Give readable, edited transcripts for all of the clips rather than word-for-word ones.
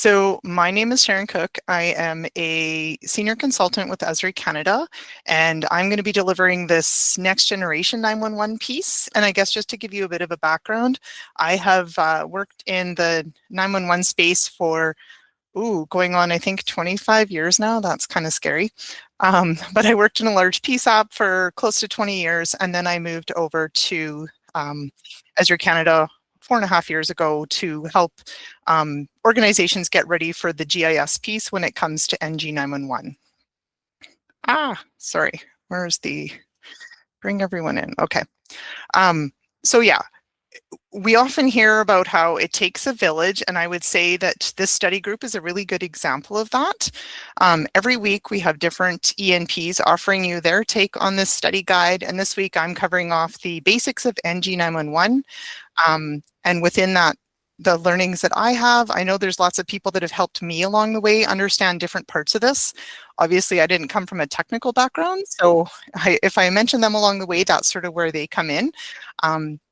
So my name is Sharon Koch. I am a senior consultant with Esri Canada, and I'm going to be delivering this next generation 911 piece. And I guess just to give you a bit of a background, I have worked in the 911 space for going on, I think, 25 years now. That's kind of scary. But I worked in a large PSAP for close to 20 years, and then I moved over to Esri Canada 4.5 years ago to help organizations get ready for the GIS piece when it comes to NG9-1-1. Sorry, where's the, bring everyone in, okay. So yeah, we often hear about how it takes a village, and I would say that this study group is a really good example of that. Every week we have different ENPs offering you their take on this study guide, and this week I'm covering off the basics of NG9-1-1. And within that, the learnings that I have, I know there's lots of people that have helped me along the way understand different parts of this. Obviously, I didn't come from a technical background, so if I mention them along the way, that's sort of where they come in.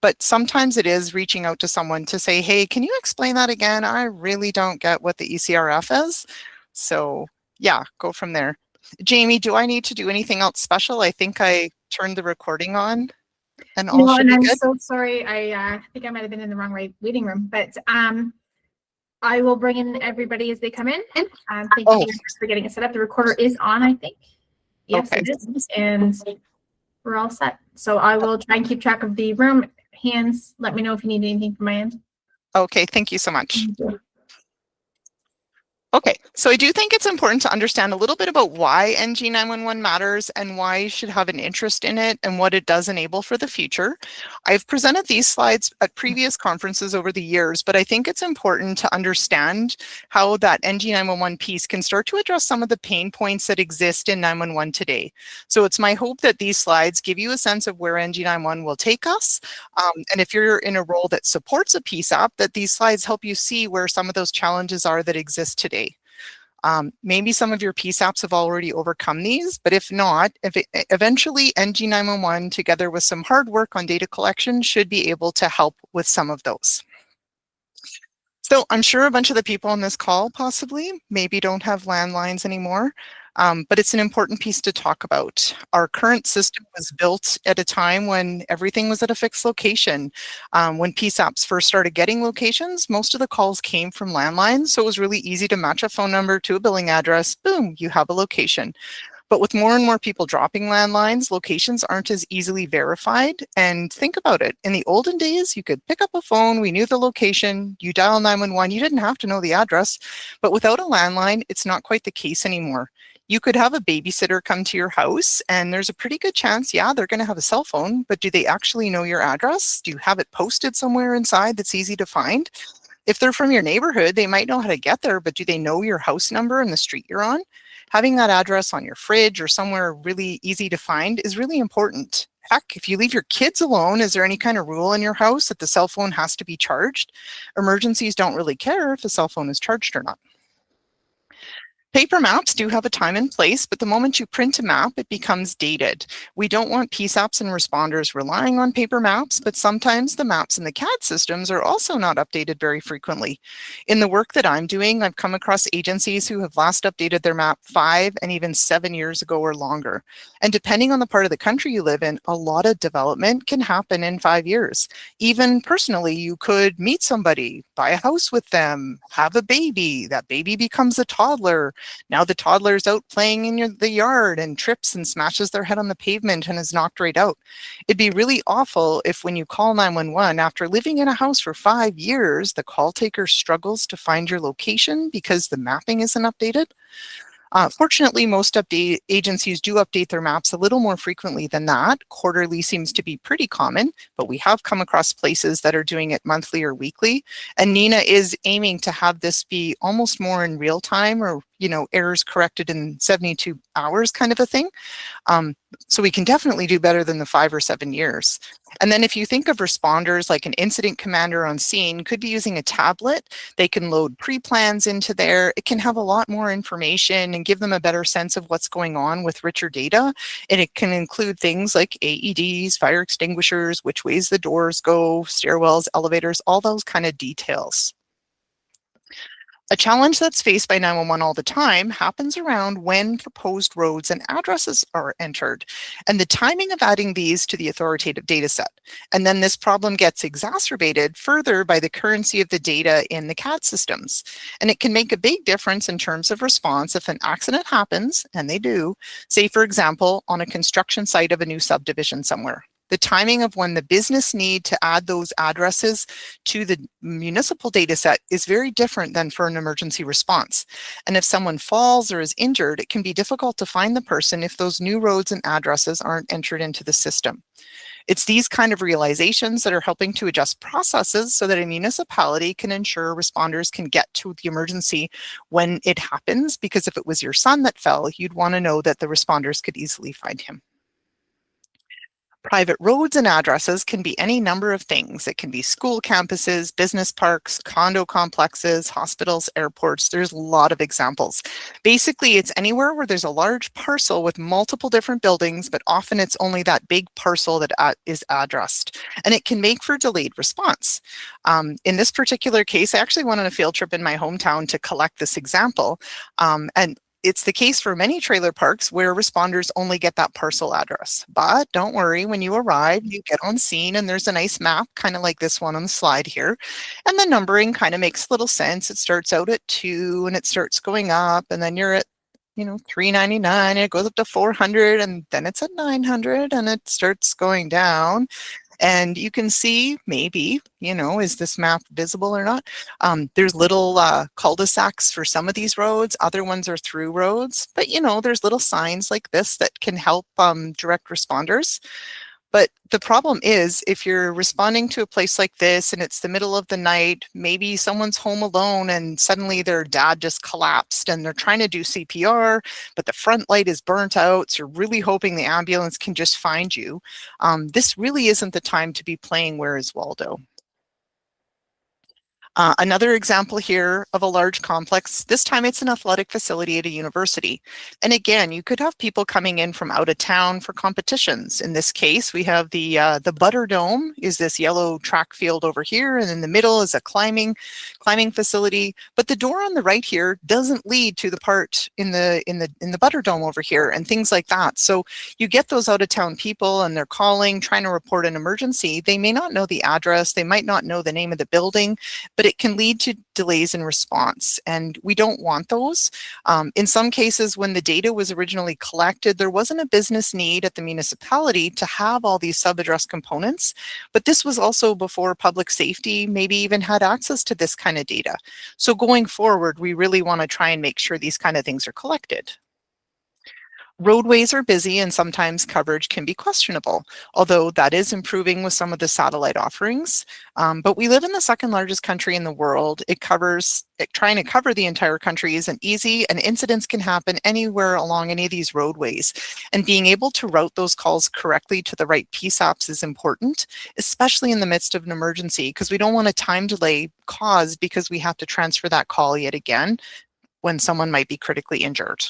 But sometimes it is reaching out to someone to say, hey, can you explain that again? I really don't get what the ECRF is. So yeah, go from there. Jamie, do I need to do anything else special? I think I turned the recording on. And all should be I'm good. so sorry. I think I might have been in the wrong waiting room, but I will bring in everybody as they come in. Thank you for getting it set up. The recorder is on, I think. Yes, okay. It is. And we're all set. So I will try and keep track of the room. Hands, let me know if you need anything from my end. Okay, thank you so much. Okay, so I do think it's important to understand a little bit about why NG9-1-1 matters and why you should have an interest in it and what it does enable for the future. I've presented these slides at previous conferences over the years, but I think it's important to understand how that NG9-1-1 piece can start to address some of the pain points that exist in 911 today. So it's my hope that these slides give you a sense of where NG9-1 will take us. And if you're in a role that supports a PSAP, that these slides help you see where some of those challenges are that exist today. Maybe some of your PSAPs have already overcome these, but if not, eventually NG9-1-1 together with some hard work on data collection should be able to help with some of those. So I'm sure a bunch of the people on this call possibly maybe don't have landlines anymore. But it's an important piece to talk about. Our current system was built at a time when everything was at a fixed location. When PSAPs first started getting locations, most of the calls came from landlines, so it was really easy to match a phone number to a billing address. Boom, you have a location. But with more and more people dropping landlines, locations aren't as easily verified. And think about it. In the olden days, you could pick up a phone, we knew the location, you dial 911, you didn't have to know the address. But without a landline, it's not quite the case anymore. You could have a babysitter come to your house and there's a pretty good chance, yeah, they're going to have a cell phone, but do they actually know your address? Do you have it posted somewhere inside that's easy to find? If they're from your neighborhood, they might know how to get there, but do they know your house number and the street you're on? Having that address on your fridge or somewhere really easy to find is really important. Heck, if you leave your kids alone, is there any kind of rule in your house that the cell phone has to be charged? Emergencies don't really care if a cell phone is charged or not. Paper maps do have a time and place, but the moment you print a map, it becomes dated. We don't want PSAPs and responders relying on paper maps, but sometimes the maps in the CAD systems are also not updated very frequently. In the work that I'm doing, I've come across agencies who have last updated their map 5 and even 7 years ago or longer. And depending on the part of the country you live in, a lot of development can happen in 5 years. Even personally, you could meet somebody, buy a house with them, have a baby, that baby becomes a toddler. Now the toddler's out playing in the yard and trips and smashes their head on the pavement and is knocked right out. It'd be really awful if when you call 911 after living in a house for 5 years, the call taker struggles to find your location because the mapping isn't updated. Fortunately, most agencies do update their maps a little more frequently than that. Quarterly seems to be pretty common, but we have come across places that are doing it monthly or weekly. And NENA is aiming to have this be almost more in real time, or errors corrected in 72 hours kind of a thing. So we can definitely do better than the 5 or 7 years. And then if you think of responders, like an incident commander on scene could be using a tablet. They can load pre-plans into there. It can have a lot more information and give them a better sense of what's going on with richer data. And it can include things like AEDs, fire extinguishers, which ways the doors go, stairwells, elevators, all those kind of details. A challenge that's faced by 911 all the time happens around when proposed roads and addresses are entered, and the timing of adding these to the authoritative data set. And then this problem gets exacerbated further by the currency of the data in the CAD systems. And it can make a big difference in terms of response if an accident happens, and they do, say, for example, on a construction site of a new subdivision somewhere. The timing of when the business need to add those addresses to the municipal data set is very different than for an emergency response. And if someone falls or is injured, it can be difficult to find the person if those new roads and addresses aren't entered into the system. It's these kind of realizations that are helping to adjust processes so that a municipality can ensure responders can get to the emergency when it happens, because if it was your son that fell, you'd want to know that the responders could easily find him. Private roads and addresses can be any number of things. It can be school campuses, business parks, condo complexes, hospitals, airports. There's a lot of examples. Basically, it's anywhere where there's a large parcel with multiple different buildings, but often it's only that big parcel that is addressed. And it can make for delayed response. In this particular case, I actually went on a field trip in my hometown to collect this example. And it's the case for many trailer parks where responders only get that parcel address. But don't worry, when you arrive, you get on scene and there's a nice map, kind of like this one on the slide here. And the numbering kind of makes little sense. It starts out at 2 and it starts going up, and then you're at $3.99, and it goes up to 400, and then it's at 900, and it starts going down. And you can see, maybe, is this map visible or not? There's little cul-de-sacs for some of these roads. Other ones are through roads. But, there's little signs like this that can help direct responders. But the problem is, if you're responding to a place like this and it's the middle of the night, maybe someone's home alone and suddenly their dad just collapsed and they're trying to do CPR, but the front light is burnt out. So you're really hoping the ambulance can just find you. This really isn't the time to be playing Where is Waldo? Another example here of a large complex, this time it's an athletic facility at a university. And again, you could have people coming in from out of town for competitions. In this case, we have the Butter Dome is this yellow track field over here, and in the middle is a climbing facility. But the door on the right here doesn't lead to the part in the Butter Dome over here, and things like that. So you get those out of town people and they're calling, trying to report an emergency. They may not know the address, they might not know the name of the building, but it can lead to delays in response, and we don't want those. In some cases, when the data was originally collected, there wasn't a business need at the municipality to have all these sub-address components, but this was also before public safety maybe even had access to this kind of data. So going forward, we really want to try and make sure these kind of things are collected. Roadways are busy and sometimes coverage can be questionable, although that is improving with some of the satellite offerings. But we live in the second largest country in the world. Trying to cover the entire country isn't easy, and incidents can happen anywhere along any of these roadways. And being able to route those calls correctly to the right PSAPs is important, especially in the midst of an emergency, because we don't want a time delay caused because we have to transfer that call yet again when someone might be critically injured.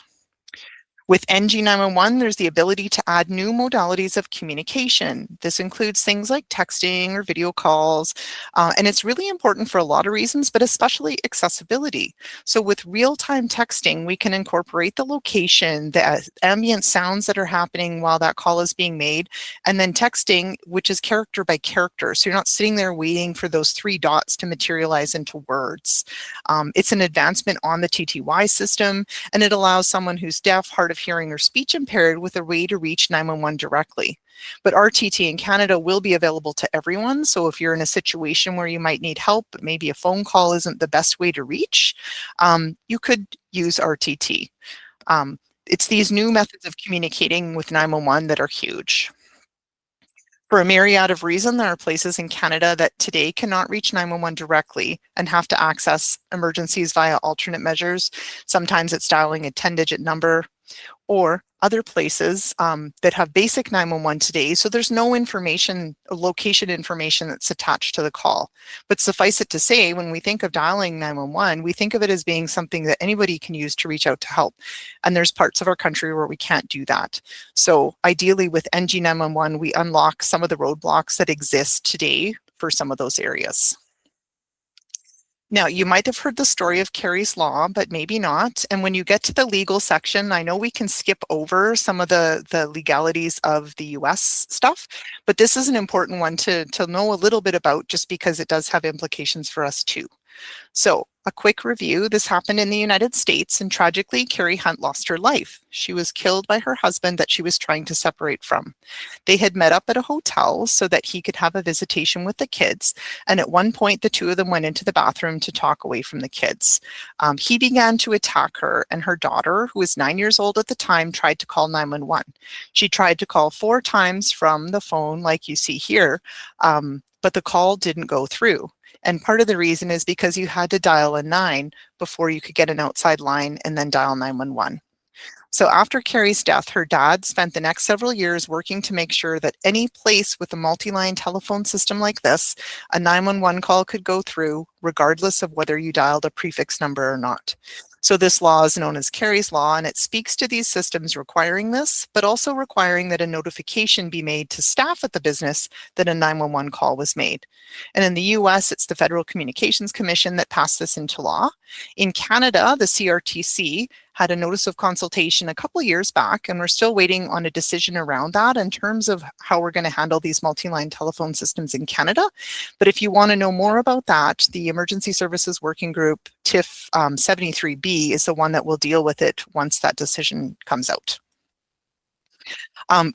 With NG9-1-1, there's the ability to add new modalities of communication. This includes things like texting or video calls, and it's really important for a lot of reasons, but especially accessibility. So with real-time texting, we can incorporate the location, the ambient sounds that are happening while that call is being made, and then texting, which is character by character. So you're not sitting there waiting for those 3 dots to materialize into words. It's an advancement on the TTY system, and it allows someone who's deaf, hard of hearing, or speech impaired with a way to reach 911 directly. But RTT in Canada will be available to everyone. So if you're in a situation where you might need help, but maybe a phone call isn't the best way to reach, you could use RTT. It's these new methods of communicating with 911 that are huge. For a myriad of reasons, there are places in Canada that today cannot reach 911 directly and have to access emergencies via alternate measures. Sometimes it's dialing a 10-digit number, or other places that have basic 911 today, so there's no information, location information that's attached to the call. But suffice it to say, when we think of dialing 911, we think of it as being something that anybody can use to reach out to help. And there's parts of our country where we can't do that. So ideally with NG9-1-1, we unlock some of the roadblocks that exist today for some of those areas. Now, you might have heard the story of Carey's Law, but maybe not. And when you get to the legal section, I know we can skip over some of the legalities of the US stuff, but this is an important one to know a little bit about just because it does have implications for us too. So a quick review, this happened in the United States, and tragically, Carey Hunt lost her life. She was killed by her husband that she was trying to separate from. They had met up at a hotel so that he could have a visitation with the kids, and at one point, the two of them went into the bathroom to talk away from the kids. He began to attack her, and her daughter, who was 9 years old at the time, tried to call 911. She tried to call 4 times from the phone, like you see here, but the call didn't go through. And part of the reason is because you had to dial a 9 before you could get an outside line and then dial 911. So after Carey's death, her dad spent the next several years working to make sure that any place with a multi-line telephone system like this, a 911 call could go through, regardless of whether you dialed a prefix number or not. So this law is known as Carey's Law, and it speaks to these systems requiring this, but also requiring that a notification be made to staff at the business that a 911 call was made. And in the US, it's the Federal Communications Commission that passed this into law. In Canada, the CRTC had a notice of consultation a couple years back, and we're still waiting on a decision around that in terms of how we're going to handle these multi-line telephone systems in Canada. But if you want to know more about that, the Emergency Services Working Group, TIF 73B, is the one that will deal with it once that decision comes out.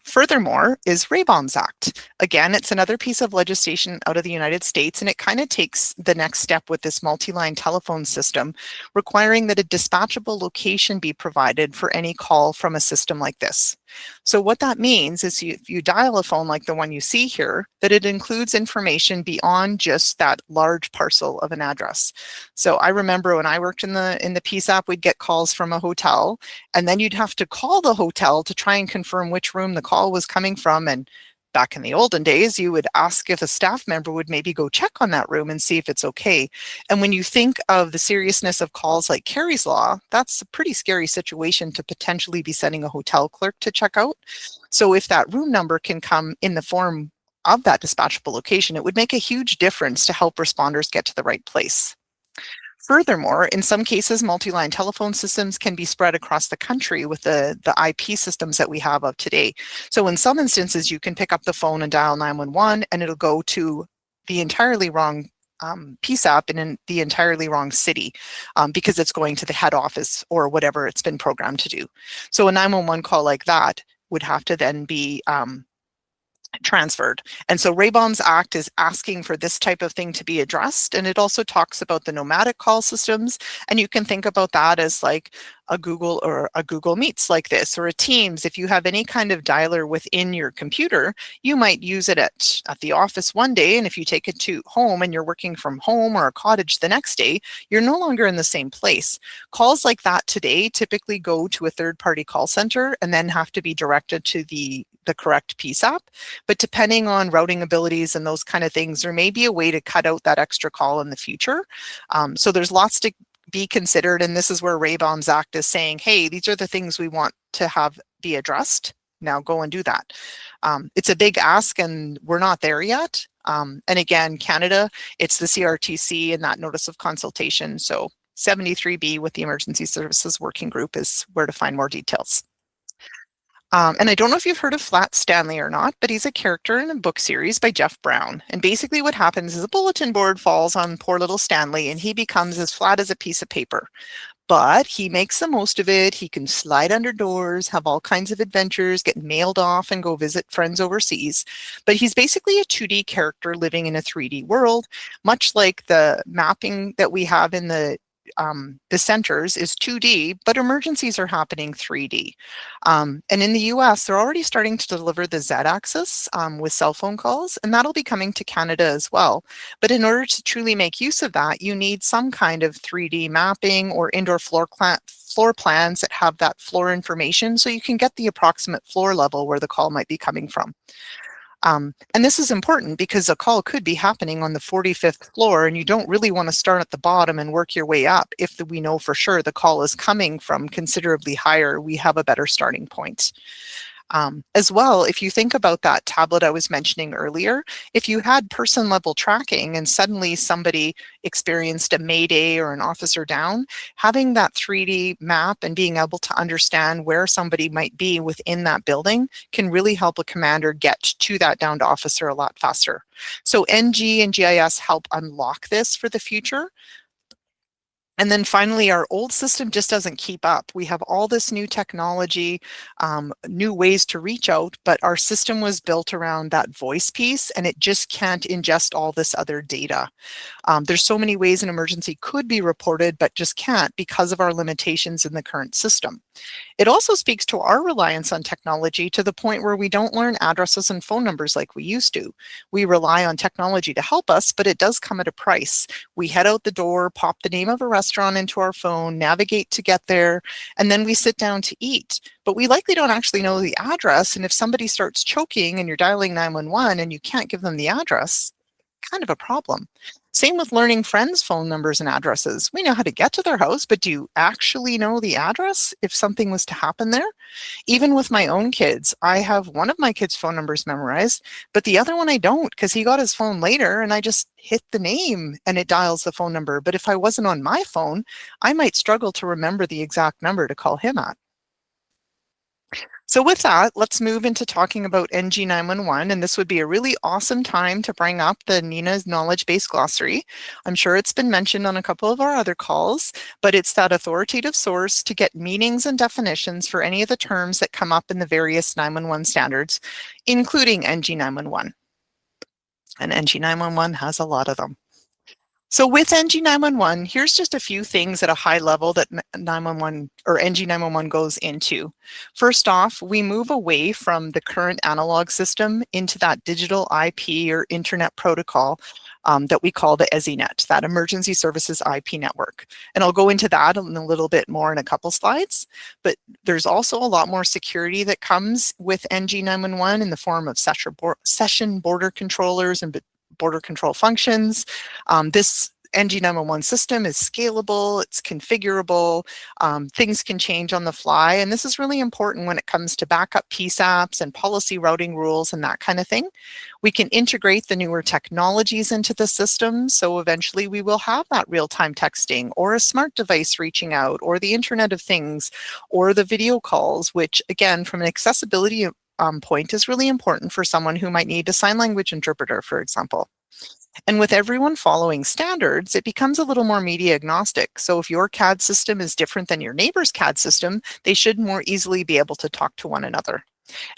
Furthermore is Raybaum's Act. Again, it's another piece of legislation out of the United States, and it kind of takes the next step with this multi-line telephone system, requiring that a dispatchable location be provided for any call from a system like this. So what that means is if you dial a phone like the one you see here, that it includes information beyond just that large parcel of an address. So I remember when I worked in the PSAP, we'd get calls from a hotel, and then you'd have to call the hotel to try and confirm which room the call was coming from. And back in the olden days, you would ask if a staff member would maybe go check on that room and see if it's okay. And when you think of the seriousness of calls like Carey's Law, that's a pretty scary situation to potentially be sending a hotel clerk to check out. So if that room number can come in the form of that dispatchable location, it would make a huge difference to help responders get to the right place. Furthermore, in some cases, multi-line telephone systems can be spread across the country with the IP systems that we have of today. So in some instances, you can pick up the phone and dial 911 and it'll go to the entirely wrong PSAP and in the entirely wrong city because it's going to the head office or whatever it's been programmed to do. So a 911 call like that would have to then be transferred. And so Raybaum's Act is asking for this type of thing to be addressed. And it also talks about the nomadic call systems. And you can think about that as like a Google or a Google Meets like this, or a Teams. If you have any kind of dialer within your computer, you might use it at the office one day. And if you take it to home and you're working from home or a cottage the next day, you're no longer in the same place. Calls like that today typically go to a third-party call center and then have to be directed to the correct PSAP. But depending on routing abilities and those kind of things, there may be a way to cut out that extra call in the future. So there's lots to be considered, and this is where Raybaum's Act is saying, hey, these are the things we want to have be addressed. Now go and do that. It's a big ask, and we're not there yet. And again, Canada, it's the CRTC and that notice of consultation. So 73B with the Emergency Services Working Group is where to find more details. And I don't know if you've heard of Flat Stanley or not, but he's a character in a book series by Jeff Brown. And basically what happens is a bulletin board falls on poor little Stanley and he becomes as flat as a piece of paper. But he makes the most of it. He can slide under doors, have all kinds of adventures, get mailed off and go visit friends overseas. But he's basically a 2D character living in a 3D world, much like the mapping that we have in the centers is 2D, but emergencies are happening 3D. And in the US, they're already starting to deliver the Z-axis with cell phone calls, and that'll be coming to Canada as well. But in order to truly make use of that, you need some kind of 3D mapping or indoor floor plans that have that floor information so you can get the approximate floor level where the call might be coming from. And this is important because a call could be happening on the 45th floor and you don't really want to start at the bottom and work your way up. If we know for sure the call is coming from considerably higher, we have a better starting point. As well, if you think about that tablet I was mentioning earlier, if you had person level tracking and suddenly somebody experienced a mayday or an officer down, having that 3D map and being able to understand where somebody might be within that building can really help a commander get to that downed officer a lot faster. So NG and GIS help unlock this for the future. And then finally, our old system just doesn't keep up. We have all this new technology, new ways to reach out, but our system was built around that voice piece, and it just can't ingest all this other data. There's so many ways an emergency could be reported, but just can't because of our limitations in the current system. It also speaks to our reliance on technology to the point where we don't learn addresses and phone numbers like we used to. We rely on technology to help us, but it does come at a price. We head out the door, pop the name of a restaurant into our phone, navigate to get there, and then we sit down to eat. But we likely don't actually know the address, and if somebody starts choking and you're dialing 911 and you can't give them the address, kind of a problem. Same with learning friends' phone numbers and addresses. We know how to get to their house, but do you actually know the address if something was to happen there? Even with my own kids, I have one of my kids' phone numbers memorized, but the other one I don't because he got his phone later and I just hit the name and it dials the phone number. But if I wasn't on my phone, I might struggle to remember the exact number to call him at. So with that, let's move into talking about NG9-1-1, and this would be a really awesome time to bring up the NENA's Knowledge Base Glossary. I'm sure it's been mentioned on a couple of our other calls, but it's that authoritative source to get meanings and definitions for any of the terms that come up in the various 911 standards, including NG9-1-1. And NG9-1-1 has a lot of them. So with NG9-1-1, here's just a few things at a high level that 911 or NG9-1-1 goes into. First off, we move away from the current analog system into that digital IP or internet protocol that we call the ESInet, that Emergency Services IP network. And I'll go into that in a little bit more in a couple slides, but there's also a lot more security that comes with NG9-1-1 in the form of session border controllers and border control functions. This NG9-1-1 system is scalable, it's configurable, things can change on the fly, and this is really important when it comes to backup PSAPs and policy routing rules and that kind of thing. We can integrate the newer technologies into the system, so eventually we will have that real-time texting or a smart device reaching out or the Internet of Things or the video calls, which again, from an accessibility point is really important for someone who might need a sign language interpreter, for example. And with everyone following standards, it becomes a little more media agnostic. So if your CAD system is different than your neighbor's CAD system, they should more easily be able to talk to one another.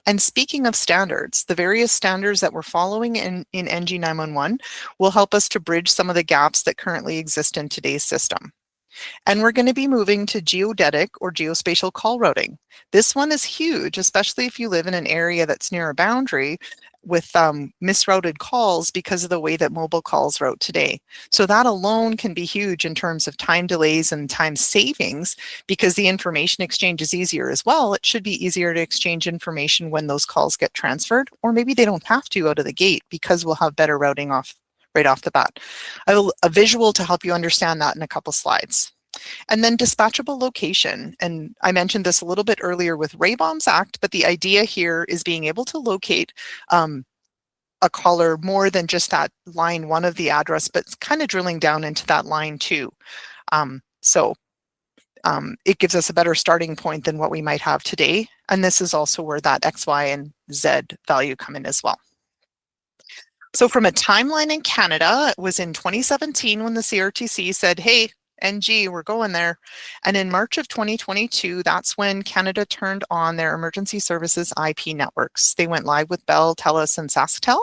And speaking of standards, the various standards that we're following in NG9-1-1 will help us to bridge some of the gaps that currently exist in today's system. And we're going to be moving to geodetic or geospatial call routing. This one is huge, especially if you live in an area that's near a boundary with misrouted calls because of the way that mobile calls route today. So that alone can be huge in terms of time delays and time savings because the information exchange is easier as well. It should be easier to exchange information when those calls get transferred, or maybe they don't have to out of the gate because we'll have better routing right off the bat. I will a visual to help you understand that in a couple slides. And then dispatchable location. And I mentioned this a little bit earlier with Raybaum's Act, but the idea here is being able to locate a caller more than just that line 1 of the address, but kind of drilling down into that line 2. It gives us a better starting point than what we might have today. And this is also where that X, Y, and Z value come in as well. So from a timeline in Canada, it was in 2017 when the CRTC said, hey, NG, we're going there. And in March of 2022, that's when Canada turned on their emergency services IP networks. They went live with Bell, TELUS, and SaskTel.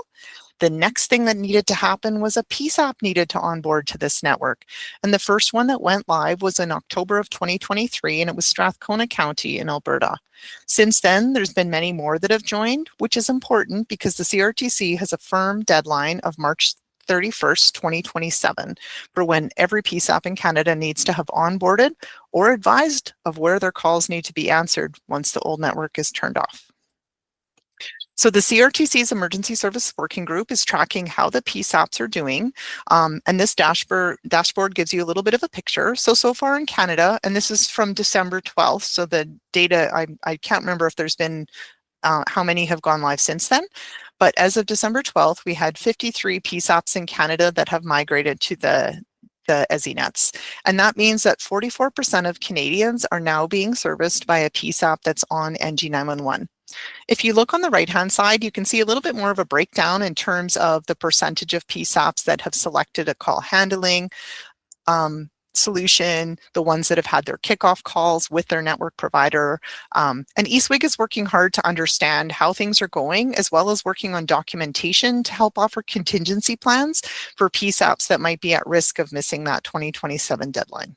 The next thing that needed to happen was a PSAP needed to onboard to this network. And the first one that went live was in October of 2023, and it was Strathcona County in Alberta. Since then, there's been many more that have joined, which is important because the CRTC has a firm deadline of March 31st, 2027 for when every PSAP in Canada needs to have onboarded or advised of where their calls need to be answered once the old network is turned off. So the CRTC's Emergency Service Working Group is tracking how the PSAPs are doing. And this dashboard gives you a little bit of a picture. So far in Canada, and this is from December 12th, so the data, I can't remember if there's been how many have gone live since then. But as of December 12th, we had 53 PSAPs in Canada that have migrated to the Esri nets. And that means that 44% of Canadians are now being serviced by a PSAP that's on NG9-1-1. If you look on the right-hand side, you can see a little bit more of a breakdown in terms of the percentage of PSAPs that have selected a call handling solution, the ones that have had their kickoff calls with their network provider. And ESWIG is working hard to understand how things are going, as well as working on documentation to help offer contingency plans for PSAPs that might be at risk of missing that 2027 deadline.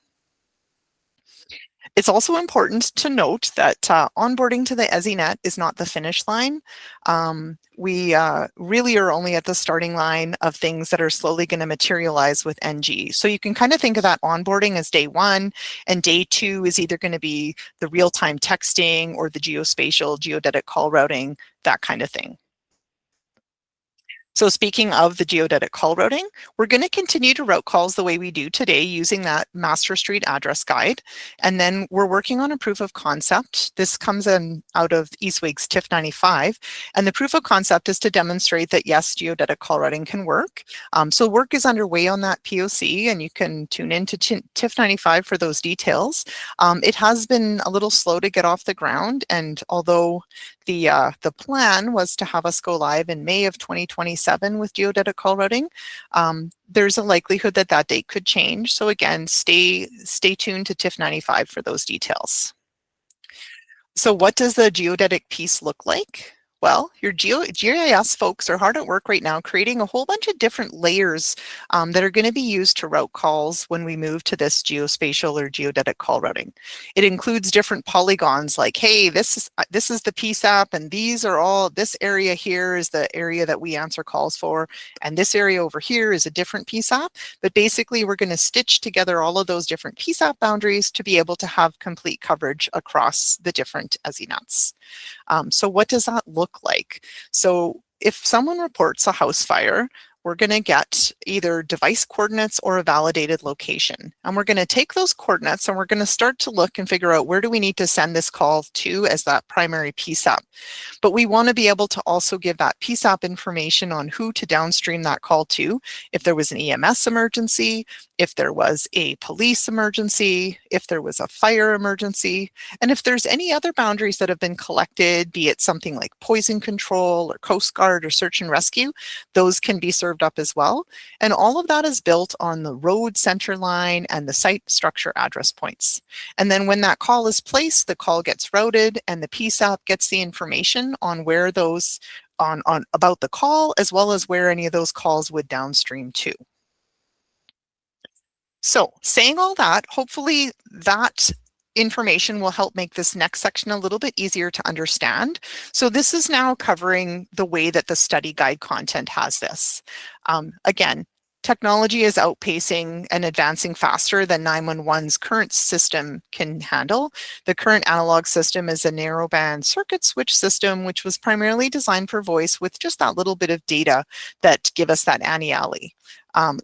It's also important to note that onboarding to the ESINet is not the finish line. We really are only at the starting line of things that are slowly going to materialize with NG. So you can kind of think of that onboarding as day one, and day two is either going to be the real-time texting or the geospatial, geodetic call routing, that kind of thing. So speaking of the geodetic call routing, we're going to continue to route calls the way we do today using that master street address guide. And then we're working on a proof of concept. This comes in out of ESWIG's TIF 95. And the proof of concept is to demonstrate that yes, geodetic call routing can work. So work is underway on that POC, and you can tune into TIF 95 for those details. It has been a little slow to get off the ground, and although the plan was to have us go live in May of 2027 with geodetic call routing, there's a likelihood that that date could change. So again, stay tuned to TIF 95 for those details. So what does the geodetic piece look like? Well, your GIS folks are hard at work right now creating a whole bunch of different layers that are going to be used to route calls when we move to this geospatial or geodetic call routing. It includes different polygons like, hey, this is the PSAP, and these are all, this area here is the area that we answer calls for, and this area over here is a different PSAP. But basically, we're going to stitch together all of those different PSAP boundaries to be able to have complete coverage across the different ESINets. So what does that look like? So if someone reports a house fire, we're going to get either device coordinates or a validated location. And we're going to take those coordinates and we're going to start to look and figure out where do we need to send this call to as that primary PSAP. But we want to be able to also give that PSAP information on who to downstream that call to. If there was an EMS emergency, if there was a police emergency, if there was a fire emergency, and if there's any other boundaries that have been collected, be it something like poison control or Coast Guard or search and rescue, those can be served up as well. And all of that is built on the road center line and the site structure address points. And then when that call is placed, the call gets routed and the PSAP gets the information on where those, on about the call, as well as where any of those calls would downstream to. So saying all that, hopefully that information will help make this next section a little bit easier to understand. So this is now covering the way that the study guide content has this. Again, technology is outpacing and advancing faster than 911's current system can handle. The current analog system is a narrowband circuit switch system, which was primarily designed for voice with just that little bit of data that give us that Annie-Alley.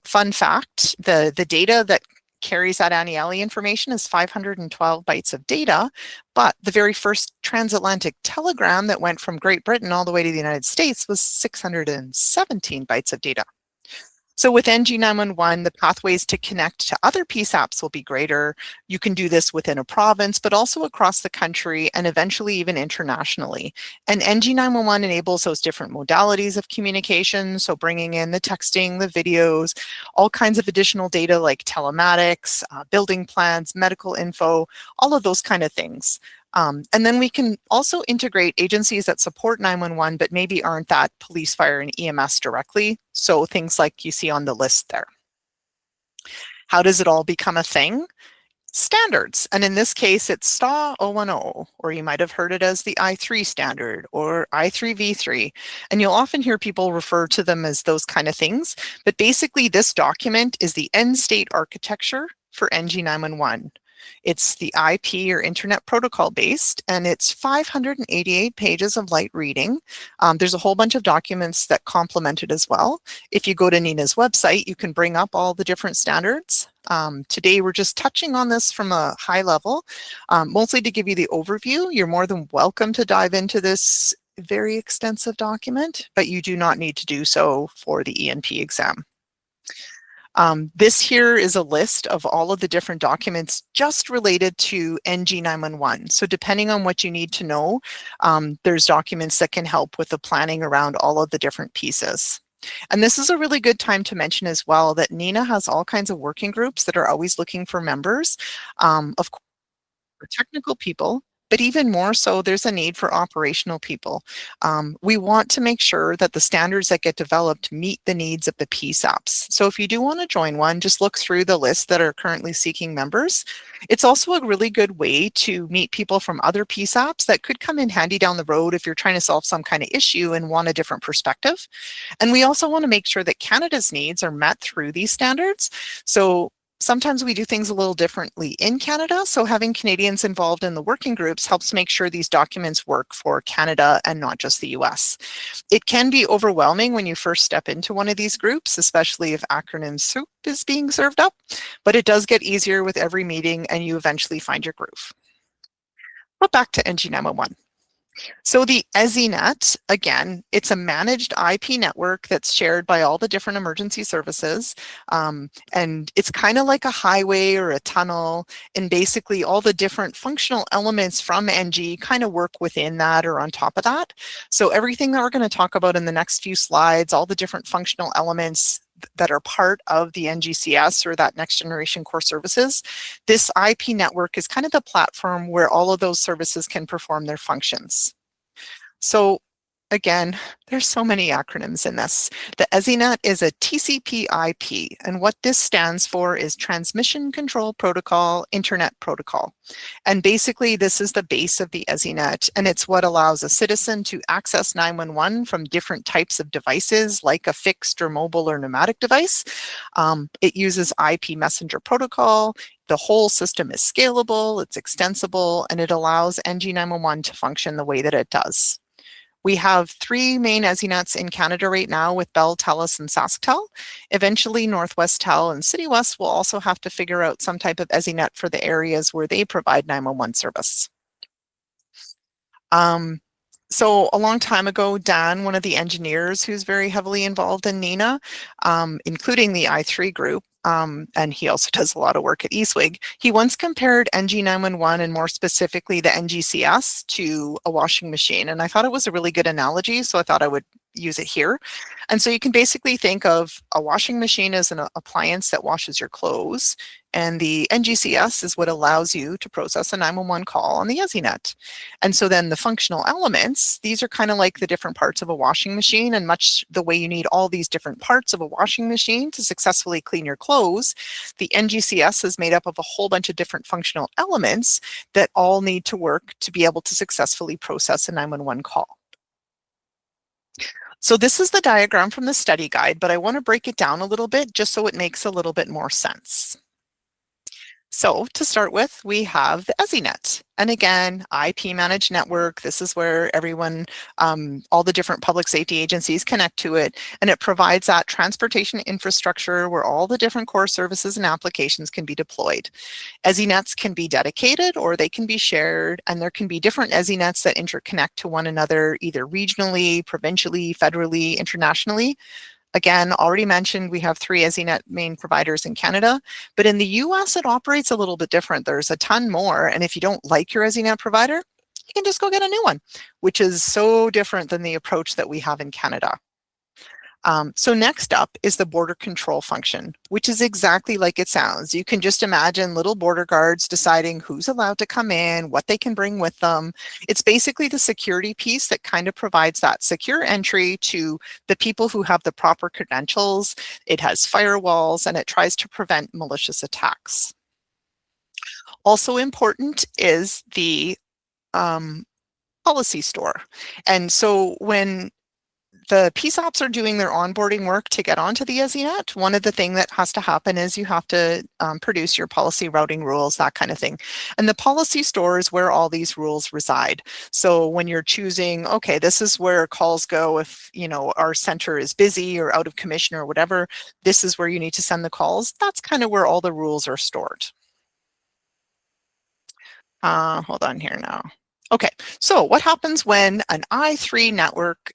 Fun fact, the data that carries that Annie-Alley information is 512 bytes of data, but the very first transatlantic telegram that went from Great Britain all the way to the United States was 617 bytes of data. So with NG9-1-1, the pathways to connect to other PSAPs will be greater. You can do this within a province, but also across the country and eventually even internationally. And NG9-1-1 enables those different modalities of communication. So bringing in the texting, the videos, all kinds of additional data like telematics, building plans, medical info, all of those kind of things. And then we can also integrate agencies that support 911, but maybe aren't that police, fire, and EMS directly. So things like you see on the list there. How does it all become a thing? Standards. And in this case, it's STA 010, or you might have heard it as the I3 standard or I3v3. And you'll often hear people refer to them as those kind of things. But basically, this document is the end state architecture for NG9-1-1. It's the IP or Internet Protocol based, and it's 588 pages of light reading. There's a whole bunch of documents that complement it as well. If you go to NENA's website, you can bring up all the different standards. Today, we're just touching on this from a high level, mostly to give you the overview. You're more than welcome to dive into this very extensive document, but you do not need to do so for the ENP exam. This here is a list of all of the different documents just related to NG9-1-1. So depending on what you need to know, there's documents that can help with the planning around all of the different pieces. And this is a really good time to mention as well that NENA has all kinds of working groups that are always looking for members. Of course, for technical people, but even more so, there's a need for operational people. We want to make sure that the standards that get developed meet the needs of the PSAPs. So if you do want to join one, just look through the list that are currently seeking members. It's also a really good way to meet people from other PSAPs that could come in handy down the road if you're trying to solve some kind of issue and want a different perspective. And we also want to make sure that Canada's needs are met through these standards. So sometimes we do things a little differently in Canada, so having Canadians involved in the working groups helps make sure these documents work for Canada and not just the US. It can be overwhelming when you first step into one of these groups, especially if acronym soup is being served up, but it does get easier with every meeting and you eventually find your groove. But back to NG9-1-1. So the EZNet, again, it's a managed IP network that's shared by all the different emergency services. And it's kind of like a highway or a tunnel. And basically all the different functional elements from NG kind of work within that or on top of that. So everything that we're going to talk about in the next few slides, all the different functional elements that are part of the NGCS or that next generation core services, this IP network is kind of the platform where all of those services can perform their functions. So again, there's so many acronyms in this. The EZNet is a TCP/IP, and what this stands for is Transmission Control Protocol Internet Protocol. And basically, this is the base of the EZNet, and it's what allows a citizen to access 911 from different types of devices, like a fixed or mobile or pneumatic device. It uses IP messenger protocol. The whole system is scalable, it's extensible, and it allows NG9-1-1 to function the way that it does. We have 3 main EZNets in Canada right now with Bell, TELUS, and SaskTel. Eventually, Northwest Tel and City West will also have to figure out some type of EZNet for the areas where they provide 911 service. So a long time ago, Dan, one of the engineers who's very heavily involved in NENA, including the I3 group, and he also does a lot of work at eSWG, he once compared NG9-1-1 and more specifically the NGCS to a washing machine. And I thought it was a really good analogy, so I thought I would use it here. And so you can basically think of a washing machine as an appliance that washes your clothes, and the NGCS is what allows you to process a 911 call on the EZNet. And so then the functional elements, these are kind of like the different parts of a washing machine, and much the way you need all these different parts of a washing machine to successfully clean your clothes, the NGCS is made up of a whole bunch of different functional elements that all need to work to be able to successfully process a 911 call. So this is the diagram from the study guide, but I want to break it down a little bit just so it makes a little bit more sense. So to start with, we have the EZNet. And again, IP managed network. This is where everyone, all the different public safety agencies connect to it. And it provides that transportation infrastructure where all the different core services and applications can be deployed. EZNets can be dedicated or they can be shared. And there can be different EZNets that interconnect to one another, either regionally, provincially, federally, internationally. Again, already mentioned, we have 3 EZNet main providers in Canada, but in the US, it operates a little bit different. There's a ton more, and if you don't like your EZNet provider, you can just go get a new one, which is so different than the approach that we have in Canada. So next up is the border control function, which is exactly like it sounds. You can just imagine little border guards deciding who's allowed to come in, what they can bring with them. It's basically the security piece that kind of provides that secure entry to the people who have the proper credentials. It has firewalls and it tries to prevent malicious attacks. Also important is the policy store. And so when the PSAPs are doing their onboarding work to get onto the EZNet, one of the things that has to happen is you have to produce your policy routing rules, that kind of thing. And the policy store is where all these rules reside. So when you're choosing, okay, this is where calls go if, you know, our center is busy or out of commission or whatever, this is where you need to send the calls. That's kind of where all the rules are stored. Hold on here now. Okay, so what happens when an I3 network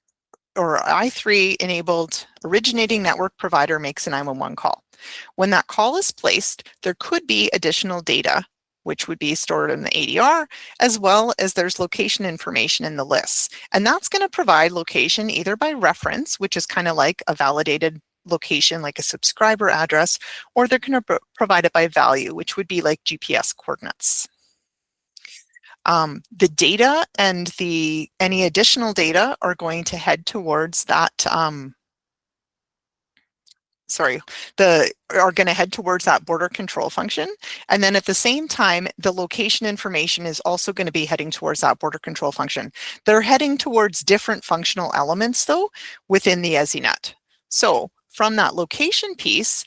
or I3 enabled originating network provider makes a 911 call? When that call is placed, there could be additional data, which would be stored in the ADR, as well as there's location information in the lists. And that's going to provide location either by reference, which is kind of like a validated location, like a subscriber address, or they're going to provide it by value, which would be like GPS coordinates. The data and any additional data are going to head towards that are going to head towards that border control function. And then at the same time, the location information is also going to be heading towards that border control function. They're heading towards different functional elements though within the EZNet. So from that location piece,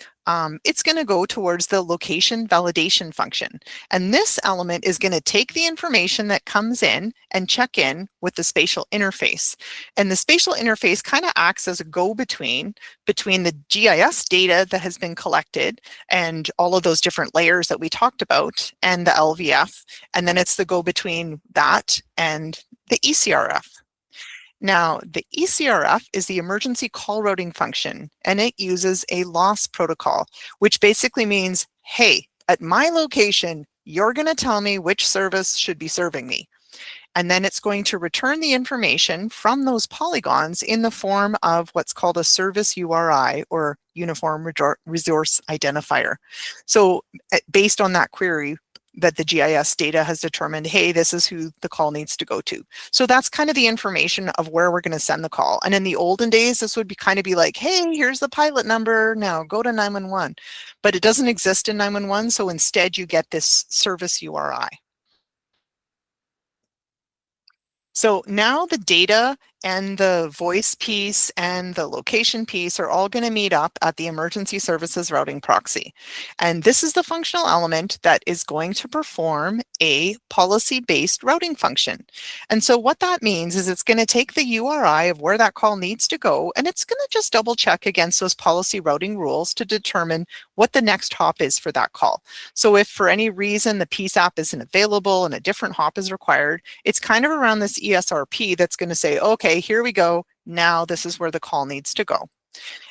it's going to go towards the location validation function. And this element is going to take the information that comes in and check in with the spatial interface. And the spatial interface kind of acts as a go-between between the GIS data that has been collected and all of those different layers that we talked about and the LVF. And then it's the go-between that and the ECRF. Now, the ECRF is the emergency call routing function, and it uses a loss protocol, which basically means, hey, at my location, you're going to tell me which service should be serving me. And then it's going to return the information from those polygons in the form of what's called a service URI, or Uniform Resource Identifier. So based on that query, that the GIS data has determined, hey, this is who the call needs to go to. So that's kind of the information of where we're going to send the call. And in the olden days, this would be kind of be like, hey, here's the pilot number, now go to 911. But it doesn't exist in 911, so instead you get this service URI. So now the data and the voice piece and the location piece are all going to meet up at the emergency services routing proxy. And this is the functional element that is going to perform a policy-based routing function. And so what that means is it's going to take the URI of where that call needs to go, and it's going to just double check against those policy routing rules to determine what the next hop is for that call. So if for any reason the PSAP isn't available and a different hop is required, it's kind of around this ESRP that's going to say, okay, here we go. Now this is where the call needs to go.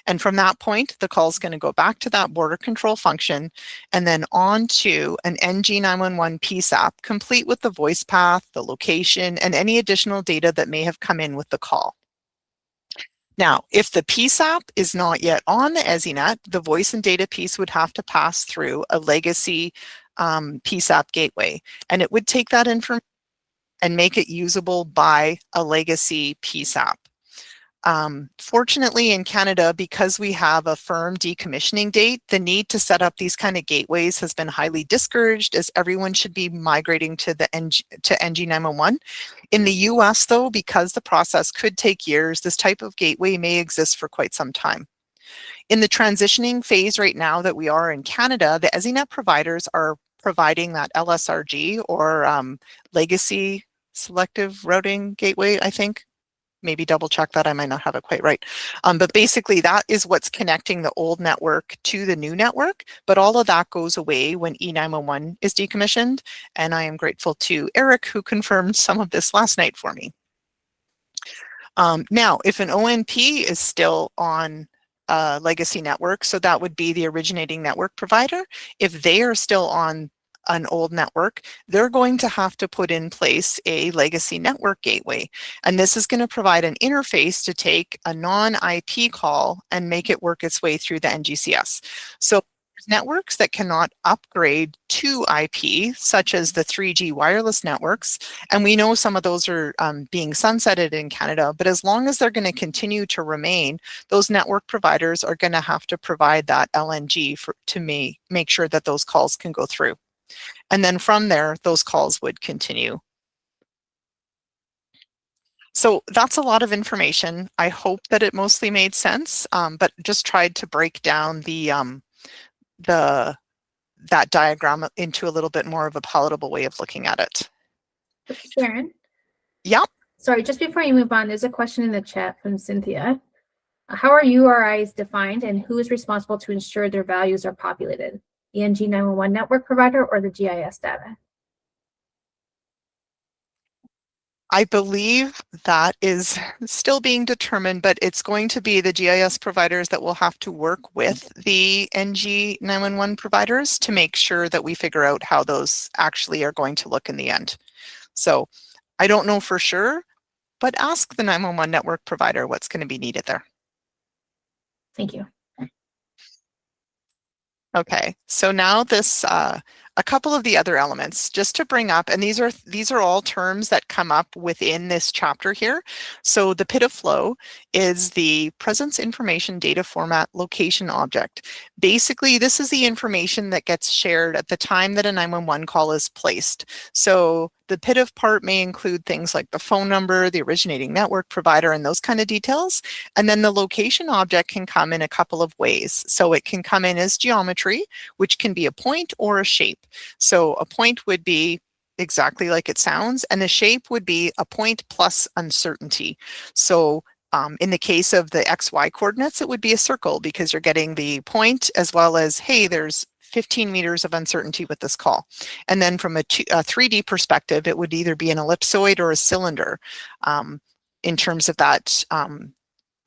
And from that point, the call is going to go back to that border control function and then on to an NG9-1-1 PSAP, complete with the voice path, the location, and any additional data that may have come in with the call. Now, if the PSAP is not yet on the EZNet, the voice and data piece would have to pass through a legacy PSAP gateway. And it would take that information and make it usable by a legacy PSAP. Fortunately in Canada, because we have a firm decommissioning date, the need to set up these kind of gateways has been highly discouraged, as everyone should be migrating to the NG9-1-1. In the US though, because the process could take years, this type of gateway may exist for quite some time. In the transitioning phase right now that we are in Canada, the EZNet providers are providing that LSRG, or legacy selective routing gateway, I think. Maybe double check that, I might not have it quite right. But basically that is what's connecting the old network to the new network, but all of that goes away when E911 is decommissioned. And I am grateful to Eric, who confirmed some of this last night for me. Now, if an ONP is still on a legacy network, so that would be the originating network provider, if they are still on an old network, they're going to have to put in place a legacy network gateway. And this is going to provide an interface to take a non-IP call and make it work its way through the NGCS. So networks that cannot upgrade to IP, such as the 3G wireless networks, and we know some of those are being sunsetted in Canada, but as long as they're going to continue to remain, those network providers are going to have to provide that LNG to make sure that those calls can go through. And then from there, those calls would continue. So that's a lot of information. I hope that it mostly made sense, but just tried to break down that diagram into a little bit more of a palatable way of looking at it. Sharon? Yeah. Sorry, just before you move on, there's a question in the chat from Cynthia. How are URIs defined and who is responsible to ensure their values are populated? The NG9-1-1 network provider or the GIS data? I believe that is still being determined, but it's going to be the GIS providers that will have to work with the NG9-1-1 providers to make sure that we figure out how those actually are going to look in the end. So I don't know for sure, but ask the 911 network provider what's going to be needed there. Thank you. Okay, so now this, a couple of the other elements just to bring up, and these are all terms that come up within this chapter here. So the PID of flow is the presence information data format location object. Basically, this is the information that gets shared at the time that a 911 call is placed. So the PID of part may include things like the phone number, the originating network provider, and those kind of details. And then the location object can come in a couple of ways. So it can come in as geometry, which can be a point or a shape. So a point would be exactly like it sounds, and a shape would be a point plus uncertainty. So in the case of the XY coordinates, it would be a circle because you're getting the point as well as, hey, there's 15 meters of uncertainty with this call. And then from a 3D perspective, it would either be an ellipsoid or a cylinder in terms of that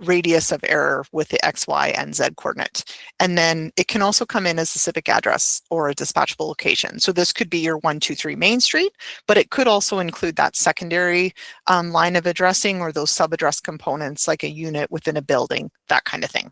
radius of error with the X, Y, and Z coordinate. And then it can also come in as a civic address or a dispatchable location. So this could be your 123 Main Street, but it could also include that secondary line of addressing or those sub-address components like a unit within a building, that kind of thing.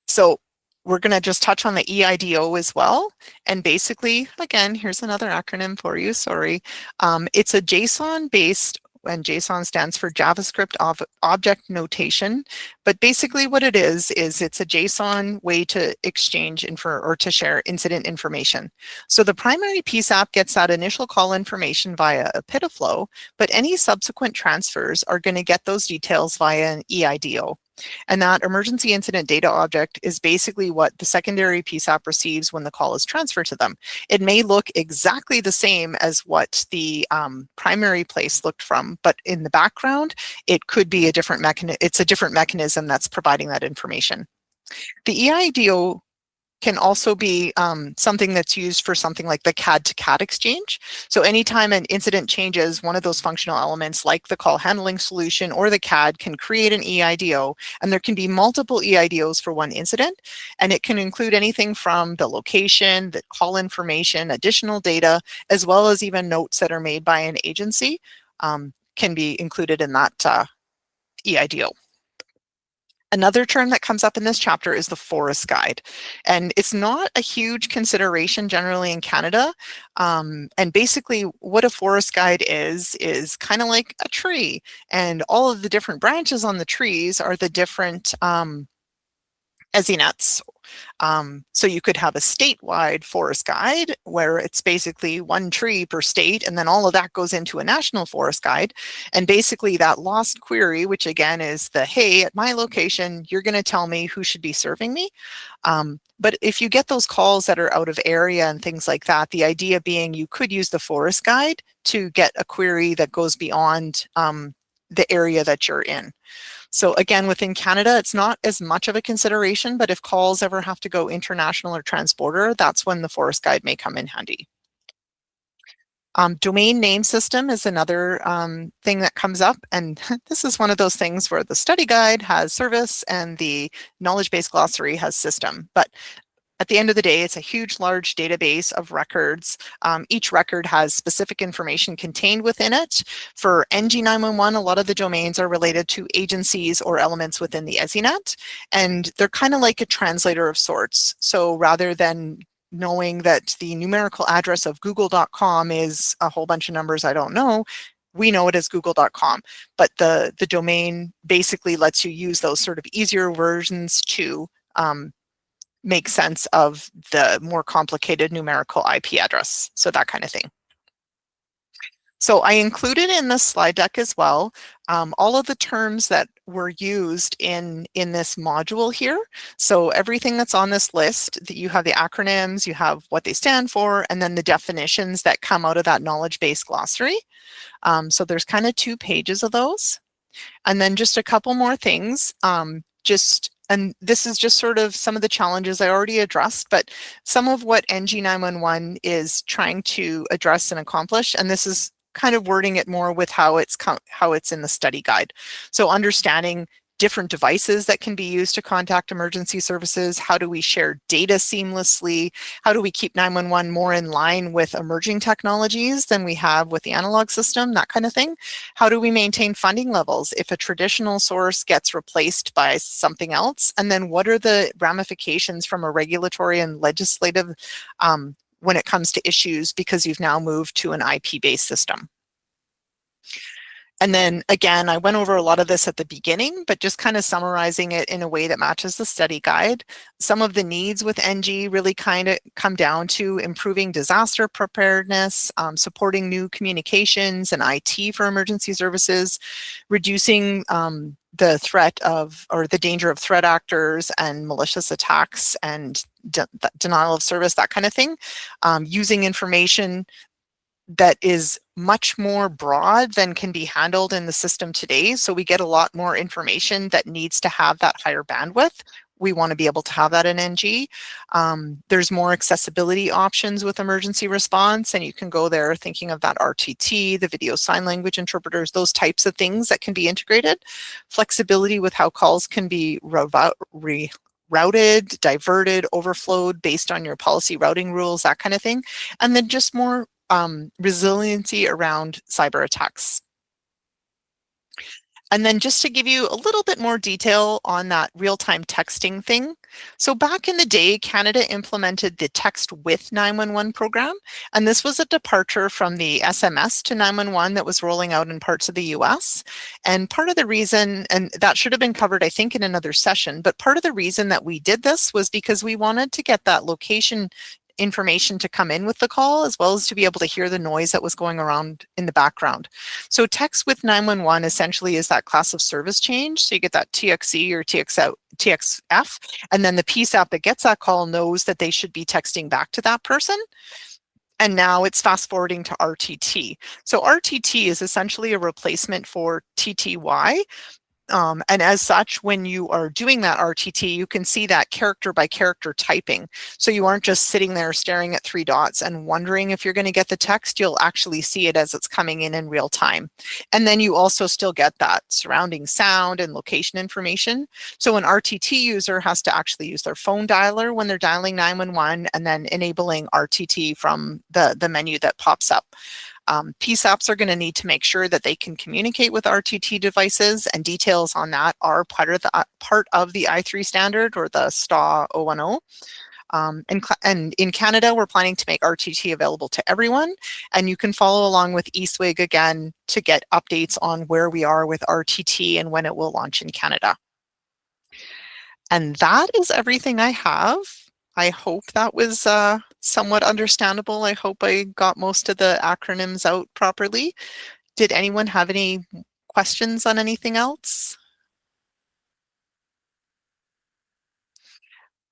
So we're going to just touch on the EIDO as well. And basically, again, here's another acronym for you, sorry. It's a JSON-based, and JSON stands for JavaScript Object Notation. But basically what it is it's a JSON way to exchange or to share incident information. So the primary PSAP gets that initial call information via a PID of flow, but any subsequent transfers are going to get those details via an EIDO. And that emergency incident data object is basically what the secondary PSAP receives when the call is transferred to them. It may look exactly the same as what the primary place looked from, but in the background, it could be a different mechanism. It's a different mechanism that's providing that information. The EIDO can also be something that's used for something like the CAD to CAD exchange. So anytime an incident changes, one of those functional elements like the call handling solution or the CAD can create an EIDO, and there can be multiple EIDOs for one incident, and it can include anything from the location, the call information, additional data, as well as even notes that are made by an agency can be included in that EIDO. Another term that comes up in this chapter is the forest guide. And it's not a huge consideration generally in Canada. And basically what a forest guide is kind of like a tree. And all of the different branches on the trees are the different ENPs. So you could have a statewide forest guide where it's basically one tree per state, and then all of that goes into a national forest guide. And basically that lost query, which again is the, hey, at my location, you're going to tell me who should be serving me. But if you get those calls that are out of area and things like that, the idea being you could use the forest guide to get a query that goes beyond the area that you're in. So again, within Canada, it's not as much of a consideration, but if calls ever have to go international or transborder, that's when the forest guide may come in handy. Domain name system is another thing that comes up, and this is one of those things where the study guide has service and the knowledge base glossary has system. But at the end of the day, it's a huge, large database of records. Each record has specific information contained within it. For NG9-1-1, a lot of the domains are related to agencies or elements within the EZNet, and they're kind of like a translator of sorts. So rather than knowing that the numerical address of google.com is a whole bunch of numbers I don't know, we know it as google.com. But the domain basically lets you use those sort of easier versions to make sense of the more complicated numerical IP address. So that kind of thing. So I included in this slide deck as well all of the terms that were used in this module here. So everything that's on this list, that you have the acronyms, you have what they stand for, and then the definitions that come out of that knowledge base glossary. So there's kind of 2 pages of those. And then just a couple more things. And this is just sort of some of the challenges I already addressed, but some of what NG9-1-1 is trying to address and accomplish, and this is kind of wording it more with how it's in the study guide. So understanding different devices that can be used to contact emergency services. How do we share data seamlessly? How do we keep 911 more in line with emerging technologies than we have with the analog system, that kind of thing? How do we maintain funding levels if a traditional source gets replaced by something else? And then what are the ramifications from a regulatory and legislative when it comes to issues because you've now moved to an IP-based system? And then again, I went over a lot of this at the beginning, but just kind of summarizing it in a way that matches the study guide. Some of the needs with NG really kind of come down to improving disaster preparedness, supporting new communications and IT for emergency services, reducing the threat of, or the danger of threat actors and malicious attacks and denial of service, that kind of thing, using information that is much more broad than can be handled in the system today. So we get a lot more information that needs to have that higher bandwidth. We want to be able to have that in NG. There's more accessibility options with emergency response, and you can go there thinking of that RTT, the video sign language interpreters, those types of things that can be integrated. Flexibility with how calls can be routed, diverted, overflowed based on your policy routing rules, that kind of thing. And then just more resiliency around cyber attacks. And then just to give you a little bit more detail on that real-time texting thing. So back in the day, Canada implemented the Text with 911 program, and this was a departure from the SMS to 911 that was rolling out in parts of the US. And part of the reason, and that should have been covered, I think, in another session, but part of the reason that we did this was because we wanted to get that location information to come in with the call, as well as to be able to hear the noise that was going around in the background. So text with 911 essentially is that class of service change. So you get that TXE or TXF, and then the PSAP that gets that call knows that they should be texting back to that person. And now it's fast forwarding to RTT. So RTT is essentially a replacement for TTY. And as such, when you are doing that RTT, you can see that character by character typing. So you aren't just sitting there staring at 3 dots and wondering if you're going to get the text. You'll actually see it as it's coming in real time. And then you also still get that surrounding sound and location information. So an RTT user has to actually use their phone dialer when they're dialing 911 and then enabling RTT from the menu that pops up. PSAPs are going to need to make sure that they can communicate with RTT devices, and details on that are part of the I3 standard, or the STA 010. And in Canada, we're planning to make RTT available to everyone, and you can follow along with eSWG again to get updates on where we are with RTT and when it will launch in Canada. And that is everything I have. I hope that was somewhat understandable. I hope I got most of the acronyms out properly. Did anyone have any questions on anything else?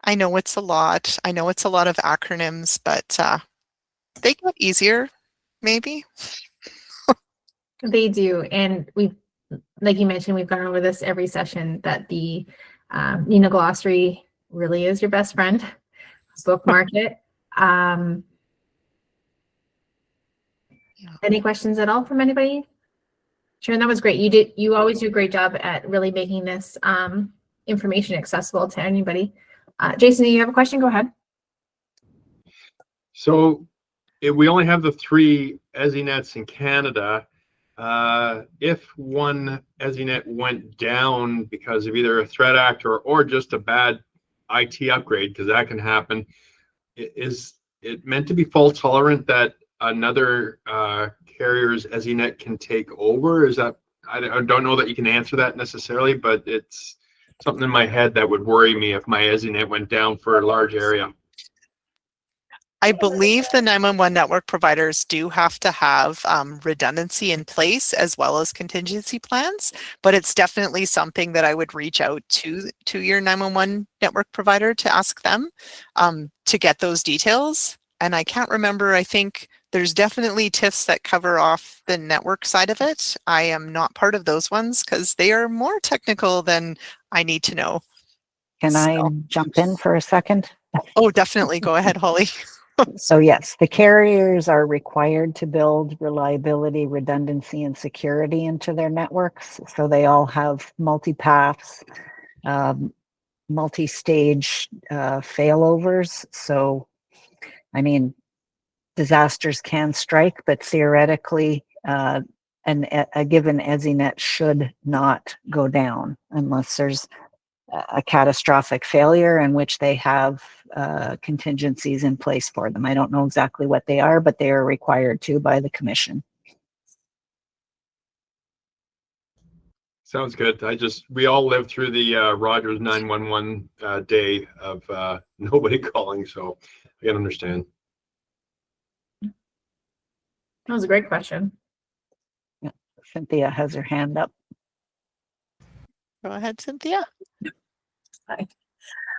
I know it's a lot. I know it's a lot of acronyms, but they get easier, maybe. They do. And we've, like you mentioned, we've gone over this every session, that the NENA glossary really is your best friend. Bookmark it. Any questions at all from anybody? Sharon, that was great. You always do a great job at really making this information accessible to anybody. Jason, do you have a question? Go ahead. So if we only have the 3 ESINETs in Canada, if one ESINET went down because of either a threat actor or just a bad IT upgrade, because that can happen, is it meant to be fault tolerant that another carrier's ESINET can take over? Is that, I don't know that you can answer that necessarily, but it's something in my head that would worry me if my ESINET went down for a large area. I believe the 911 network providers do have to have redundancy in place as well as contingency plans, but it's definitely something that I would reach out to your 911 network provider to ask them to get those details. And I can't remember, I think there's definitely TIFs that cover off the network side of it. I am not part of those ones because they are more technical than I need to know. Can I jump in for a second? Oh, definitely. Go ahead, Holly. So yes, the carriers are required to build reliability, redundancy, and security into their networks. So they all have multi-paths, multi-stage failovers. So, I mean, disasters can strike, but theoretically, a given ESINet should not go down unless there's a catastrophic failure in which they have contingencies in place for them. I don't know exactly what they are, but they are required to by the commission. Sounds good. We all lived through the Rogers 911 day of nobody calling, so I can understand. That was a great question. Yeah. Cynthia has her hand up. Go ahead, Cynthia. Hi.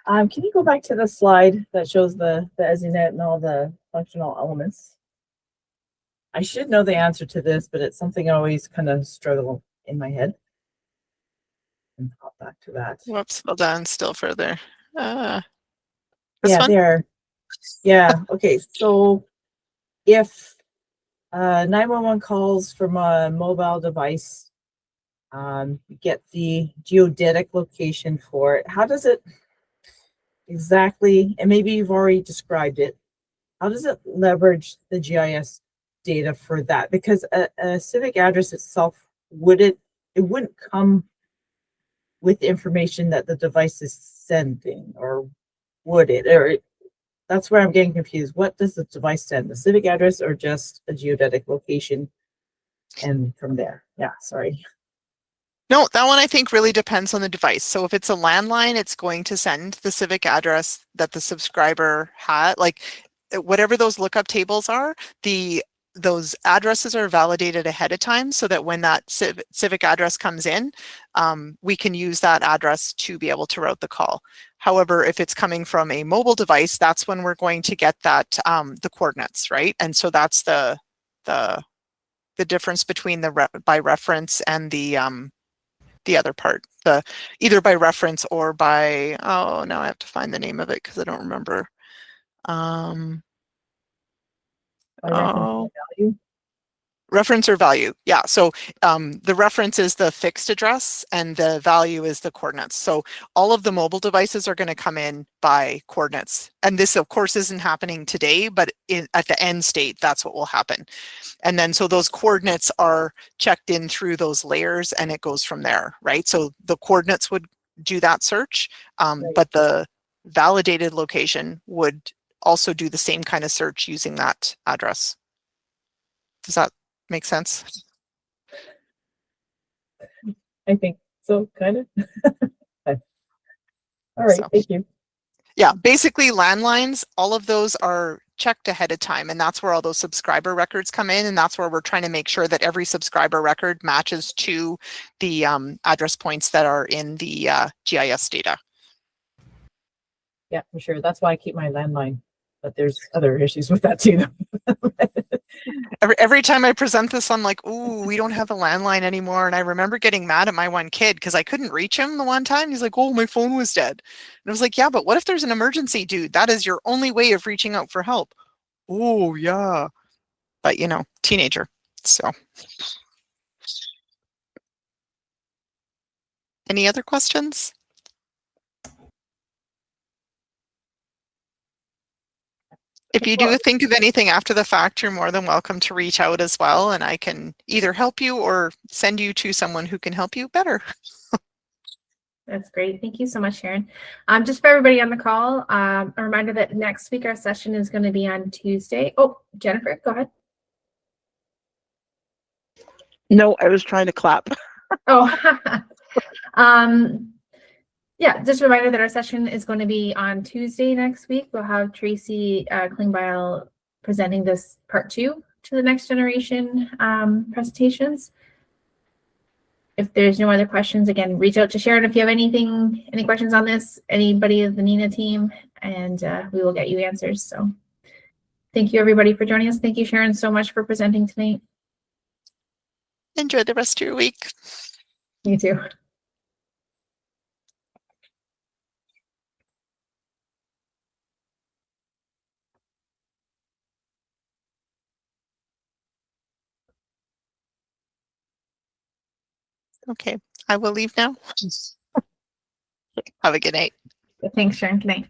Can you go back to the slide that shows the ESINet and all the functional elements? I should know the answer to this, but it's something I always kind of struggle in my head. And hop back to that. Whoops, hold on, still further. Yeah, one? there. Yeah, okay. So if 911 calls from a mobile device, you get the geodetic location for it. How does it exactly, and maybe you've already described it, how does it leverage the GIS data for that? Because a civic address itself, it wouldn't come with information that the device is sending, or would it? Or that's where I'm getting confused. What does the device send? The civic address or just a geodetic location? And from there, yeah, sorry. No, that one I think really depends on the device. So if it's a landline, it's going to send the civic address that the subscriber had, like whatever those lookup tables are, those addresses are validated ahead of time so that when that civic address comes in, we can use that address to be able to route the call. However, if it's coming from a mobile device, that's when we're going to get that the coordinates, right? And so that's the difference between the by reference and the other part, the either by reference or by, oh, now I have to find the name of it because I don't remember. By reference value. Reference or value. Yeah. So the reference is the fixed address and the value is the coordinates. So all of the mobile devices are going to come in by coordinates. And this, of course, isn't happening today, but at the end state, that's what will happen. And then so those coordinates are checked in through those layers and it goes from there, right? So the coordinates would do that search, Right. but the validated location would also do the same kind of search using that address. Does that make sense? I think so, kind of. All right, So, thank you. yeah, basically landlines, all of those are checked ahead of time, and that's where all those subscriber records come in, and that's where we're trying to make sure that every subscriber record matches to the address points that are in the GIS data. Yeah, for sure. That's why I keep my landline, but there's other issues with that too. Every time I present this, I'm like, ooh, we don't have a landline anymore. And I remember getting mad at my one kid because I couldn't reach him the one time. He's like, oh, my phone was dead. And I was like, yeah, but what if there's an emergency, dude? That is your only way of reaching out for help. Oh, yeah. But, you know, teenager. So. Any other questions? If you do think of anything after the fact, you're more than welcome to reach out as well, and I can either help you or send you to someone who can help you better. That's great. Thank you so much, Sharon. Just for everybody on the call, a reminder that next week our session is going to be on Tuesday. Oh, Jennifer, go ahead. No, I was trying to clap. Oh, yeah, just a reminder that our session is going to be on Tuesday next week. We'll have Tracy Klingbeil presenting this part 2 to the next generation presentations. If there's no other questions, again, reach out to Sharon if you have any questions on this, anybody of the NENA team, and we will get you answers. So thank you everybody for joining us. Thank you, Sharon, so much for presenting tonight. Enjoy the rest of your week. You too. Okay, I will leave now. Have a good night. Thanks, Sharon. Good night.